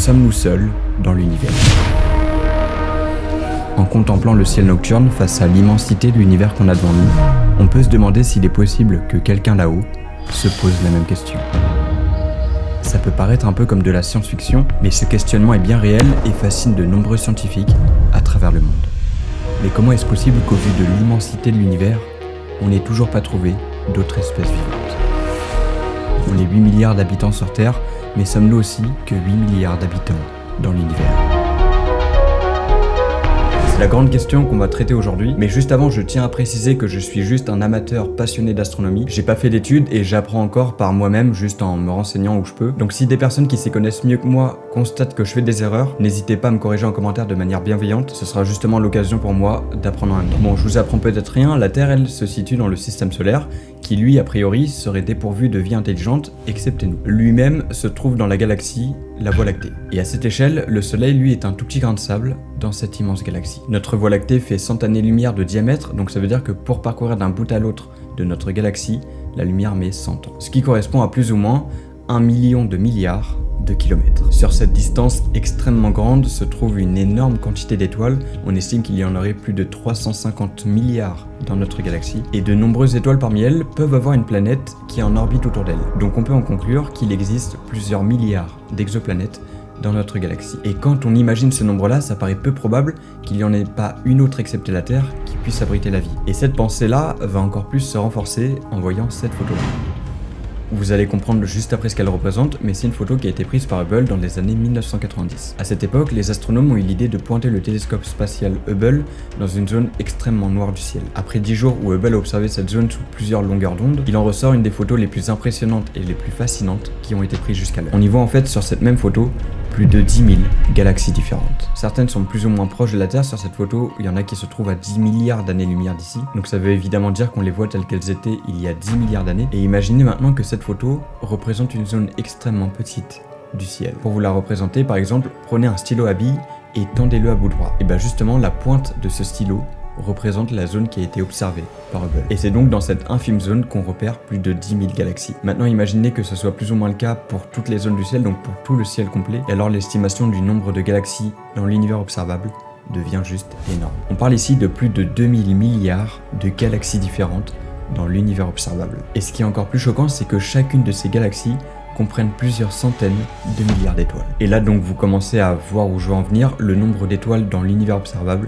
sommes-nous seuls dans l'univers ? En contemplant le ciel nocturne face à l'immensité de l'univers qu'on a devant nous, on peut se demander s'il est possible que quelqu'un là-haut se pose la même question. Ça peut paraître un peu comme de la science-fiction, mais ce questionnement est bien réel et fascine de nombreux scientifiques à travers le monde. Mais comment est-ce possible qu'au vu de l'immensité de l'univers, on n'ait toujours pas trouvé d'autres espèces vivantes ? On est 8 milliards d'habitants sur Terre, mais sommes-nous aussi que 8 milliards d'habitants dans l'univers ? C'est la grande question qu'on va traiter aujourd'hui, mais juste avant, je tiens à préciser que je suis juste un amateur passionné d'astronomie. J'ai pas fait d'études et j'apprends encore par moi-même, juste en me renseignant où je peux. Donc si des personnes qui s'y connaissent mieux que moi constatent que je fais des erreurs, n'hésitez pas à me corriger en commentaire de manière bienveillante, ce sera justement l'occasion pour moi d'apprendre en même temps. Bon, je vous apprends peut-être rien, la Terre, elle, se situe dans le système solaire, qui lui, a priori, serait dépourvu de vie intelligente, excepté nous. Lui-même se trouve dans la galaxie, la Voie lactée. Et à cette échelle, le Soleil, lui, est un tout petit grain de sable dans cette immense galaxie. Notre Voie lactée fait 100 années-lumière de diamètre, donc ça veut dire que pour parcourir d'un bout à l'autre de notre galaxie, la lumière met 100 ans. Ce qui correspond à plus ou moins 1 million de milliards de kilomètres. Sur cette distance extrêmement grande se trouve une énorme quantité d'étoiles. On estime qu'il y en aurait plus de 350 milliards dans notre galaxie, et de nombreuses étoiles parmi elles peuvent avoir une planète qui est en orbite autour d'elle. Donc on peut en conclure qu'il existe plusieurs milliards d'exoplanètes dans notre galaxie. Et quand on imagine ce nombre-là, ça paraît peu probable qu'il n'y en ait pas une autre excepté la Terre qui puisse abriter la vie. Et cette pensée-là va encore plus se renforcer en voyant cette photo-là. Vous allez comprendre juste après ce qu'elle représente, mais c'est une photo qui a été prise par Hubble dans les années 1990. À cette époque, les astronomes ont eu l'idée de pointer le télescope spatial Hubble dans une zone extrêmement noire du ciel. Après 10 jours où Hubble a observé cette zone sous plusieurs longueurs d'onde, il en ressort une des photos les plus impressionnantes et les plus fascinantes qui ont été prises jusqu'alors. On y voit en fait sur cette même photo plus de 10 000 galaxies différentes. Certaines sont plus ou moins proches de la Terre. Sur cette photo, il y en a qui se trouvent à 10 milliards d'années-lumière d'ici. Donc ça veut évidemment dire qu'on les voit telles qu'elles étaient il y a 10 milliards d'années. Et imaginez maintenant que cette photo représente une zone extrêmement petite du ciel. Pour vous la représenter, par exemple, prenez un stylo à billes et tendez-le à bout droit. Et bien justement, la pointe de ce stylo représente la zone qui a été observée par Hubble. Et c'est donc dans cette infime zone qu'on repère plus de 10 000 galaxies. Maintenant, imaginez que ce soit plus ou moins le cas pour toutes les zones du ciel, donc pour tout le ciel complet, et alors l'estimation du nombre de galaxies dans l'univers observable devient juste énorme. On parle ici de plus de 2000 milliards de galaxies différentes dans l'univers observable. Et ce qui est encore plus choquant, c'est que chacune de ces galaxies comprennent plusieurs centaines de milliards d'étoiles. Et là donc vous commencez à voir où je veux en venir, le nombre d'étoiles dans l'univers observable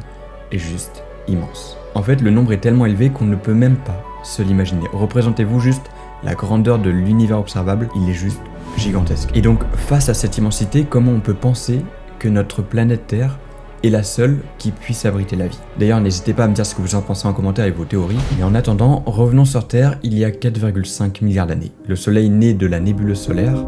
est juste immense. En fait, le nombre est tellement élevé qu'on ne peut même pas se l'imaginer. Représentez-vous juste la grandeur de l'univers observable, il est juste gigantesque. Et donc, face à cette immensité, comment on peut penser que notre planète Terre est la seule qui puisse abriter la vie ? D'ailleurs, n'hésitez pas à me dire ce que vous en pensez en commentaire et vos théories. Mais en attendant, revenons sur Terre il y a 4,5 milliards d'années. Le Soleil naît de la nébuleuse solaire.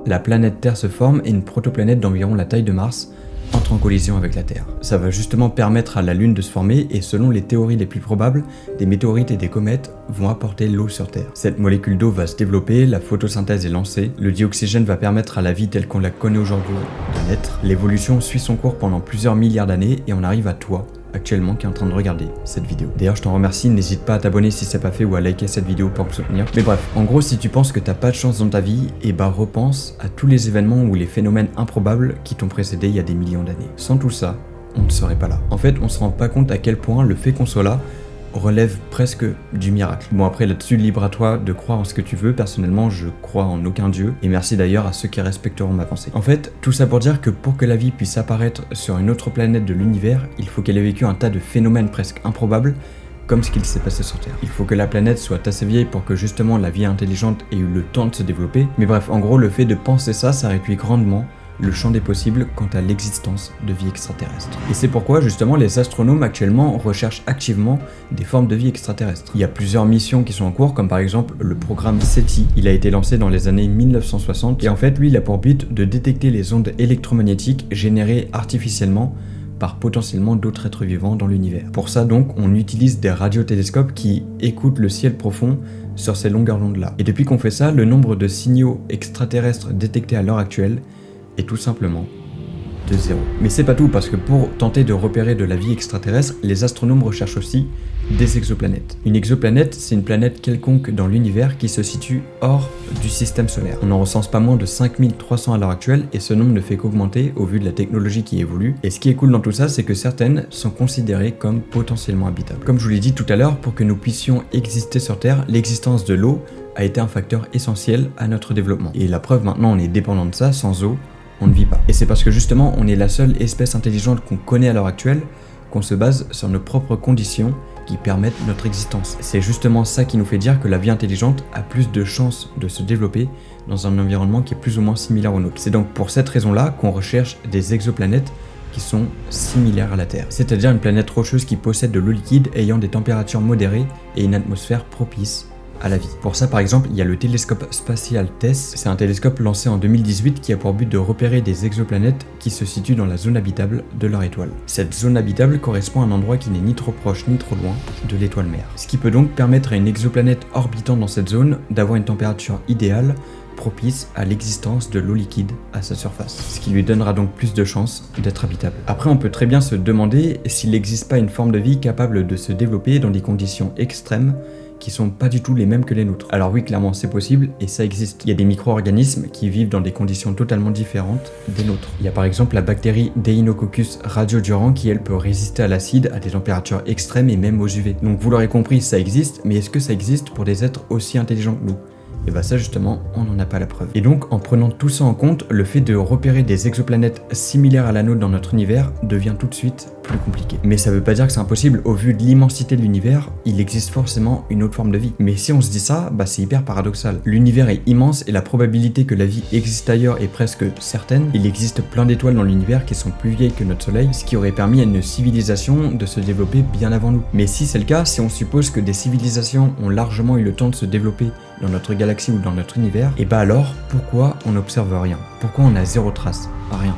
La planète Terre se forme et une protoplanète d'environ la taille de Mars entre en collision avec la Terre. Ça va justement permettre à la Lune de se former et selon les théories les plus probables, des météorites et des comètes vont apporter l'eau sur Terre. Cette molécule d'eau va se développer, la photosynthèse est lancée, le dioxygène va permettre à la vie telle qu'on la connaît aujourd'hui de naître. L'évolution suit son cours pendant plusieurs milliards d'années et on arrive à toi, actuellement, qui est en train de regarder cette vidéo. D'ailleurs, je t'en remercie, n'hésite pas à t'abonner si c'est pas fait ou à liker cette vidéo pour me soutenir. Mais bref, en gros, si tu penses que t'as pas de chance dans ta vie, et bah repense à tous les événements ou les phénomènes improbables qui t'ont précédé il y a des millions d'années. Sans tout ça, on ne serait pas là. En fait, on se rend pas compte à quel point le fait qu'on soit là relève presque du miracle. Bon après là-dessus, libre à toi de croire en ce que tu veux. Personnellement, je crois en aucun dieu et merci d'ailleurs à ceux qui respecteront ma pensée. En fait, tout ça pour dire que pour que la vie puisse apparaître sur une autre planète de l'univers, il faut qu'elle ait vécu un tas de phénomènes presque improbables comme ce qu'il s'est passé sur Terre. Il faut que la planète soit assez vieille pour que justement la vie intelligente ait eu le temps de se développer. Mais bref, en gros, le fait de penser ça réduit grandement le champ des possibles quant à l'existence de vie extraterrestre. Et c'est pourquoi justement les astronomes actuellement recherchent activement des formes de vie extraterrestres. Il y a plusieurs missions qui sont en cours, comme par exemple le programme SETI. Il a été lancé dans les années 1960 et en fait lui il a pour but de détecter les ondes électromagnétiques générées artificiellement par potentiellement d'autres êtres vivants dans l'univers. Pour ça donc, on utilise des radiotélescopes qui écoutent le ciel profond sur ces longueurs d'onde-là. Et depuis qu'on fait ça, le nombre de signaux extraterrestres détectés à l'heure actuelle est tout simplement de 0. Mais c'est pas tout, parce que pour tenter de repérer de la vie extraterrestre, les astronomes recherchent aussi des exoplanètes. Une exoplanète, c'est une planète quelconque dans l'univers qui se situe hors du système solaire. On en recense pas moins de 5300 à l'heure actuelle, et ce nombre ne fait qu'augmenter au vu de la technologie qui évolue. Et ce qui est cool dans tout ça, c'est que certaines sont considérées comme potentiellement habitables. Comme je vous l'ai dit tout à l'heure, pour que nous puissions exister sur Terre, l'existence de l'eau a été un facteur essentiel à notre développement. Et la preuve, maintenant, on est dépendant de ça. Sans eau, on ne vit pas. Et c'est parce que justement, on est la seule espèce intelligente qu'on connaît à l'heure actuelle, qu'on se base sur nos propres conditions qui permettent notre existence. C'est justement ça qui nous fait dire que la vie intelligente a plus de chances de se développer dans un environnement qui est plus ou moins similaire au nôtre. C'est donc pour cette raison-là qu'on recherche des exoplanètes qui sont similaires à la Terre, c'est-à-dire une planète rocheuse qui possède de l'eau liquide ayant des températures modérées et une atmosphère propice à la vie. Pour ça, par exemple, il y a le télescope spatial TESS. C'est un télescope lancé en 2018 qui a pour but de repérer des exoplanètes qui se situent dans la zone habitable de leur étoile. Cette zone habitable correspond à un endroit qui n'est ni trop proche ni trop loin de l'étoile mère. Ce qui peut donc permettre à une exoplanète orbitant dans cette zone d'avoir une température idéale propice à l'existence de l'eau liquide à sa surface, ce qui lui donnera donc plus de chances d'être habitable. Après, on peut très bien se demander s'il n'existe pas une forme de vie capable de se développer dans des conditions extrêmes qui sont pas du tout les mêmes que les nôtres. Alors oui, clairement, c'est possible et ça existe. Il y a des micro-organismes qui vivent dans des conditions totalement différentes des nôtres. Il y a par exemple la bactérie Deinococcus radiodurans qui, elle, peut résister à l'acide, à des températures extrêmes et même aux UV. Donc vous l'aurez compris, ça existe, mais est-ce que ça existe pour des êtres aussi intelligents que nous ? Et bah ça justement, on n'en a pas la preuve. Et donc en prenant tout ça en compte, le fait de repérer des exoplanètes similaires à la nôtre dans notre univers devient tout de suite plus compliqué. Mais ça veut pas dire que c'est impossible, au vu de l'immensité de l'univers, il existe forcément une autre forme de vie. Mais si on se dit ça, bah c'est hyper paradoxal. L'univers est immense et la probabilité que la vie existe ailleurs est presque certaine. Il existe plein d'étoiles dans l'univers qui sont plus vieilles que notre soleil, ce qui aurait permis à une civilisation de se développer bien avant nous. Mais si c'est le cas, si on suppose que des civilisations ont largement eu le temps de se développer dans notre galaxie ou dans notre univers, et bah alors, pourquoi on n'observe rien ? Pourquoi on a zéro trace ? Rien.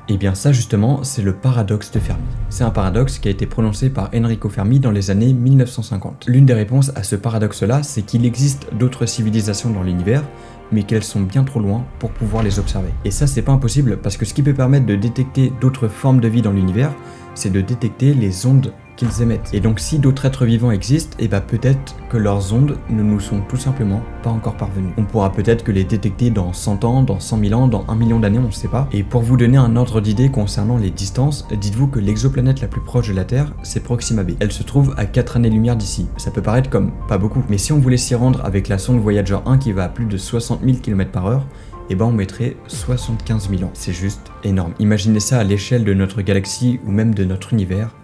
Et bien ça justement, c'est le paradoxe de Fermi. C'est un paradoxe qui a été prononcé par Enrico Fermi dans les années 1950. L'une des réponses à ce paradoxe-là, c'est qu'il existe d'autres civilisations dans l'univers, mais qu'elles sont bien trop loin pour pouvoir les observer. Et ça, c'est pas impossible, parce que ce qui peut permettre de détecter d'autres formes de vie dans l'univers, c'est de détecter les ondes qu'ils émettent. Et donc si d'autres êtres vivants existent, et bah peut-être que leurs ondes ne nous sont tout simplement pas encore parvenues. On pourra peut-être que les détecter dans 100 ans, dans 100 000 ans, dans 1 million d'années, on ne sait pas. Et pour vous donner un ordre d'idée concernant les distances, dites-vous que l'exoplanète la plus proche de la Terre, c'est Proxima b. Elle se trouve à 4 années-lumière d'ici. Ça peut paraître comme pas beaucoup, mais si on voulait s'y rendre avec la sonde Voyager 1 qui va à plus de 60 000 km/h, et ben on mettrait 75 000 ans. C'est juste énorme. Imaginez ça à l'échelle de notre galaxie ou même de notre univers.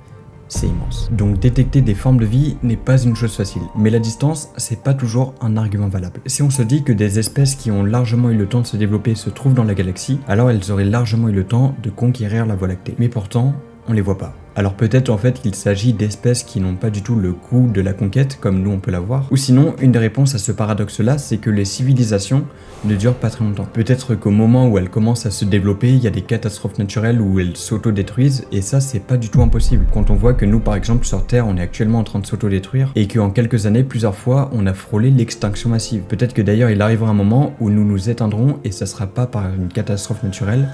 C'est immense. Donc détecter des formes de vie n'est pas une chose facile, mais la distance, c'est pas toujours un argument valable. Si on se dit que des espèces qui ont largement eu le temps de se développer se trouvent dans la galaxie, alors elles auraient largement eu le temps de conquérir la Voie lactée. Mais pourtant, on les voit pas. Alors peut-être en fait qu'il s'agit d'espèces qui n'ont pas du tout le goût de la conquête comme nous on peut l'avoir. Ou sinon, une des réponses à ce paradoxe-là, c'est que les civilisations ne durent pas très longtemps. Peut-être qu'au moment où elles commencent à se développer, il y a des catastrophes naturelles où elles s'auto-détruisent, et ça c'est pas du tout impossible. Quand on voit que nous par exemple sur Terre, on est actuellement en train de s'auto-détruire, et qu'en quelques années, plusieurs fois, on a frôlé l'extinction massive. Peut-être que d'ailleurs il arrivera un moment où nous nous éteindrons, et ça sera pas par une catastrophe naturelle,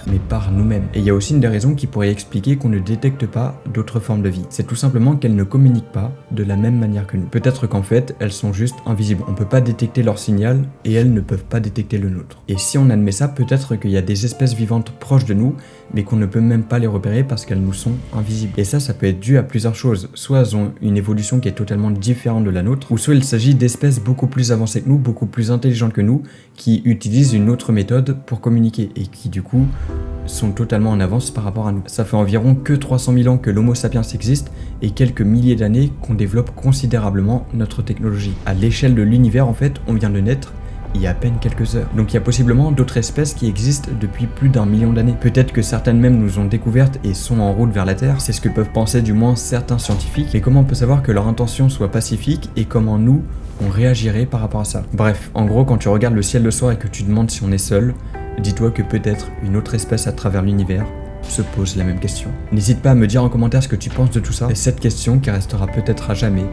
mais par nous-mêmes. Et il y a aussi une des raisons qui pourrait expliquer qu'on ne détecte pas d'autres formes de vie. C'est tout simplement qu'elles ne communiquent pas de la même manière que nous. Peut-être qu'en fait, elles sont juste invisibles. On peut pas détecter leur signal et elles ne peuvent pas détecter le nôtre. Et si on admet ça, peut-être qu'il y a des espèces vivantes proches de nous, mais qu'on ne peut même pas les repérer parce qu'elles nous sont invisibles. Et ça peut être dû à plusieurs choses. Soit elles ont une évolution qui est totalement différente de la nôtre, ou soit il s'agit d'espèces beaucoup plus avancées que nous, beaucoup plus intelligentes que nous, qui utilisent une autre méthode pour communiquer et qui du coup sont totalement en avance par rapport à nous. Ça fait environ que 300 000 ans que l'Homo sapiens existe et quelques milliers d'années qu'on développe considérablement notre technologie. À l'échelle de l'univers, en fait, on vient de naître il y a à peine quelques heures. Donc il y a possiblement d'autres espèces qui existent depuis plus d'1 million d'années. Peut-être que certaines même nous ont découvertes et sont en route vers la Terre. C'est ce que peuvent penser du moins certains scientifiques. Et comment on peut savoir que leur intention soit pacifique et comment nous, on réagirait par rapport à ça. Bref, en gros, quand tu regardes le ciel le soir et que tu te demandes si on est seul, dis-toi que peut-être une autre espèce à travers l'univers se pose la même question. N'hésite pas à me dire en commentaire ce que tu penses de tout ça, et cette question qui restera peut-être à jamais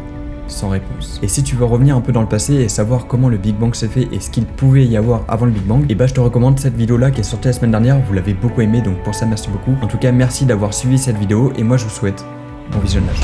sans réponse. Et si tu veux revenir un peu dans le passé et savoir comment le Big Bang s'est fait et ce qu'il pouvait y avoir avant le Big Bang, et bah je te recommande cette vidéo là qui est sortie la semaine dernière, vous l'avez beaucoup aimé, donc pour ça merci beaucoup. En tout cas merci d'avoir suivi cette vidéo et moi je vous souhaite bon visionnage.